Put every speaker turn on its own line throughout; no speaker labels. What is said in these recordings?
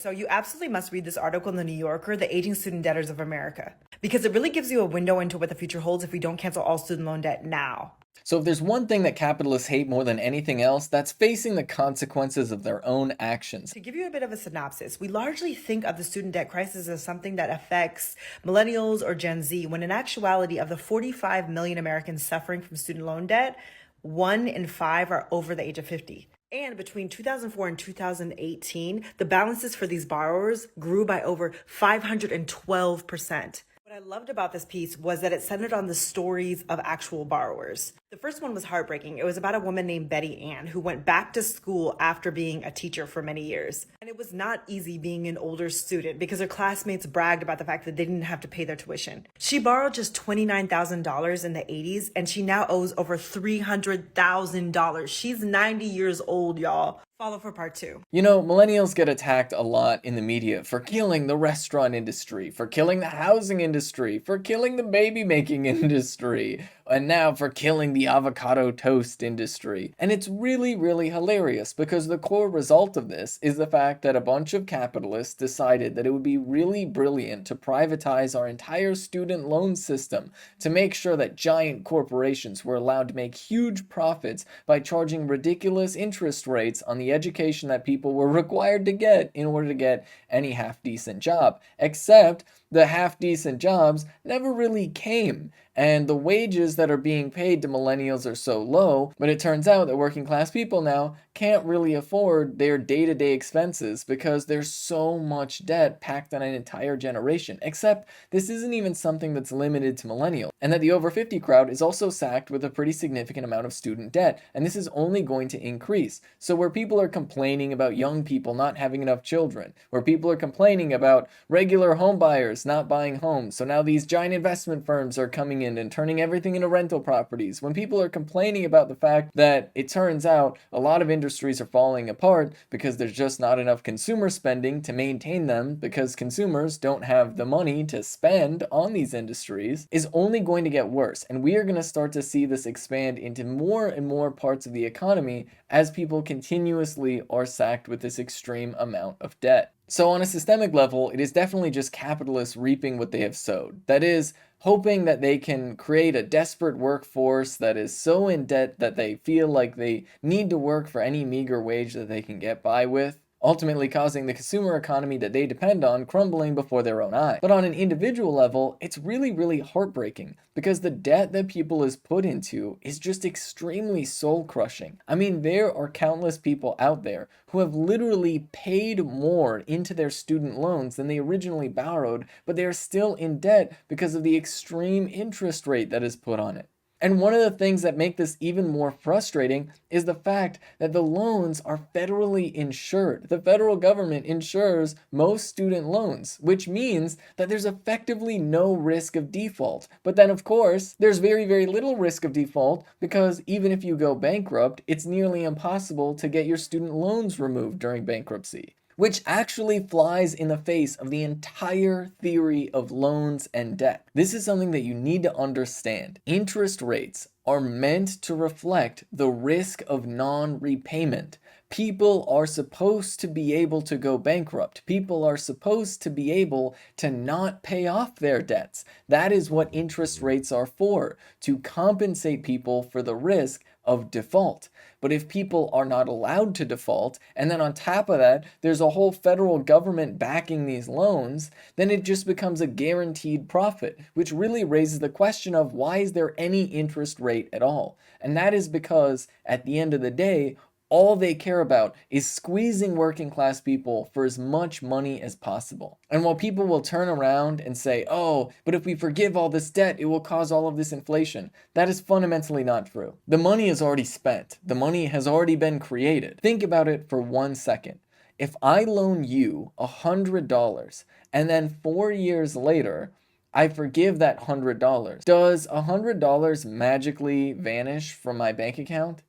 So you absolutely must read this article in the New Yorker, The Aging Student Debtors of America, because it really gives you a window into what the future holds if we don't cancel all student loan debt now.
So if there's one thing that capitalists hate more than anything else, that's facing the consequences of their own actions.
To give you a bit of a synopsis, we largely think of the student debt crisis as something that affects millennials or Gen Z, when in actuality, of the 45 million Americans suffering from student loan debt, 1 in 5 are over the age of 50. And between 2004 and 2018, the balances for these borrowers grew by over 512%. What I loved about this piece was that it centered on the stories of actual borrowers. The first one was heartbreaking. It was about a woman named Betty Ann who went back to school after being a teacher for many years. And it was not easy being an older student because her classmates bragged about the fact that they didn't have to pay their tuition. She borrowed just $29,000 in the 80s and she now owes over $300,000. She's 90 years old, y'all. Follow for part 2.
You know, millennials get attacked a lot in the media for killing the restaurant industry, for killing the housing industry, for killing the baby making industry, and now for killing the avocado toast industry. And it's really, really hilarious because the core result of this is the fact that a bunch of capitalists decided that it would be really brilliant to privatize our entire student loan system to make sure that giant corporations were allowed to make huge profits by charging ridiculous interest rates on the education that people were required to get in order to get any half-decent job. Except the half-decent jobs never really came, and the wages that are being paid to millennials are so low, but it turns out that working class people now can't really afford their day-to-day expenses because there's so much debt packed on an entire generation. Except this isn't even something that's limited to millennials, and that the over 50 crowd is also sacked with a pretty significant amount of student debt, and this is only going to increase. So where people are complaining about young people not having enough children, where people are complaining about regular home buyers not buying homes, so now these giant investment firms are coming in and turning everything into rental properties, when people are complaining about the fact that it turns out a lot of industries are falling apart because there's just not enough consumer spending to maintain them because consumers don't have the money to spend on these industries, is only going to get worse. And we are going to start to see this expand into more and more parts of the economy as people continuously are sacked with this extreme amount of debt. So on a systemic level, it is definitely just capitalists reaping what they have sowed. That is, hoping that they can create a desperate workforce that is so in debt that they feel like they need to work for any meager wage that they can get by with, ultimately causing the consumer economy that they depend on crumbling before their own eyes. But on an individual level, it's really, really heartbreaking because the debt that people is put into is just extremely soul-crushing. I mean, there are countless people out there who have literally paid more into their student loans than they originally borrowed, but they are still in debt because of the extreme interest rate that is put on it. And one of the things that make this even more frustrating is the fact that the loans are federally insured. The federal government insures most student loans, which means that there's effectively no risk of default. But then, of course, there's very, very little risk of default because even if you go bankrupt, it's nearly impossible to get your student loans removed during bankruptcy, which actually flies in the face of the entire theory of loans and debt. This is something that you need to understand. Interest rates are meant to reflect the risk of non-repayment. People are supposed to be able to go bankrupt. People are supposed to be able to not pay off their debts. That is what interest rates are for, to compensate people for the risk of default. But if people are not allowed to default, and then on top of that, there's a whole federal government backing these loans, then it just becomes a guaranteed profit, which really raises the question of why is there any interest rate at all? And that is because at the end of the day, all they care about is squeezing working class people for as much money as possible. And while people will turn around and say, oh, but if we forgive all this debt, it will cause all of this inflation, that is fundamentally not true. The money is already spent. The money has already been created. Think about it for 1 second. If I loan you $100 and then 4 years later, I forgive that $100, does $100 magically vanish from my bank account?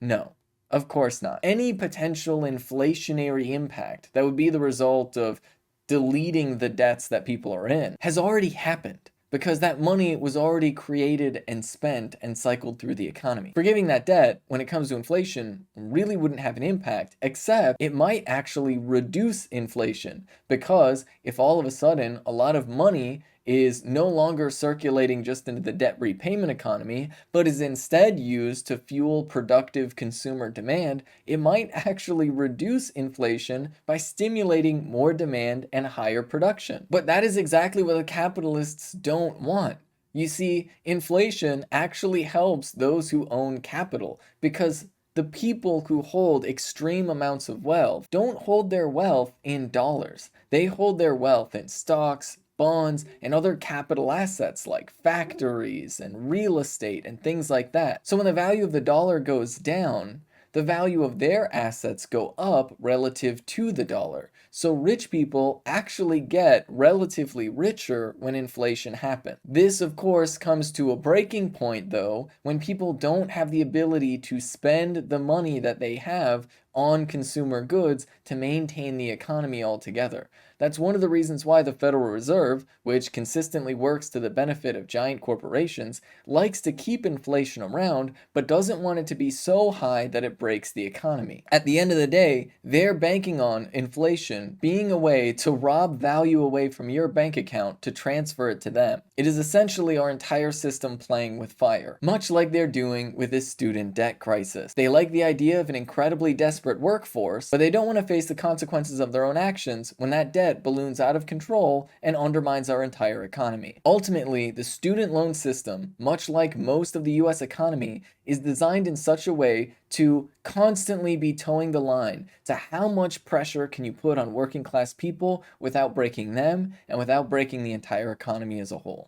No. Of course not. Any potential inflationary impact that would be the result of deleting the debts that people are in has already happened because that money was already created and spent and cycled through the economy. Forgiving that debt, when it comes to inflation, really wouldn't have an impact, except it might actually reduce inflation, because if all of a sudden a lot of money is no longer circulating just into the debt repayment economy, but is instead used to fuel productive consumer demand, it might actually reduce inflation by stimulating more demand and higher production. But that is exactly what the capitalists don't want. You see, inflation actually helps those who own capital, because the people who hold extreme amounts of wealth don't hold their wealth in dollars. They hold their wealth in stocks, bonds, and other capital assets like factories and real estate and things like that. So when the value of the dollar goes down, the value of their assets go up relative to the dollar. So rich people actually get relatively richer when inflation happens. This, of course, comes to a breaking point, though, when people don't have the ability to spend the money that they have on consumer goods to maintain the economy altogether. That's one of the reasons why the Federal Reserve, which consistently works to the benefit of giant corporations, likes to keep inflation around, but doesn't want it to be so high that it breaks the economy. At the end of the day, they're banking on inflation being a way to rob value away from your bank account to transfer it to them. It is essentially our entire system playing with fire, much like they're doing with this student debt crisis. They like the idea of an incredibly desperate workforce, but they don't want to face the consequences of their own actions when that debt balloons out of control and undermines our entire economy. Ultimately, the student loan system, much like most of the US economy, is designed in such a way to constantly be towing the line to how much pressure can you put on working class people without breaking them and without breaking the entire economy as a whole.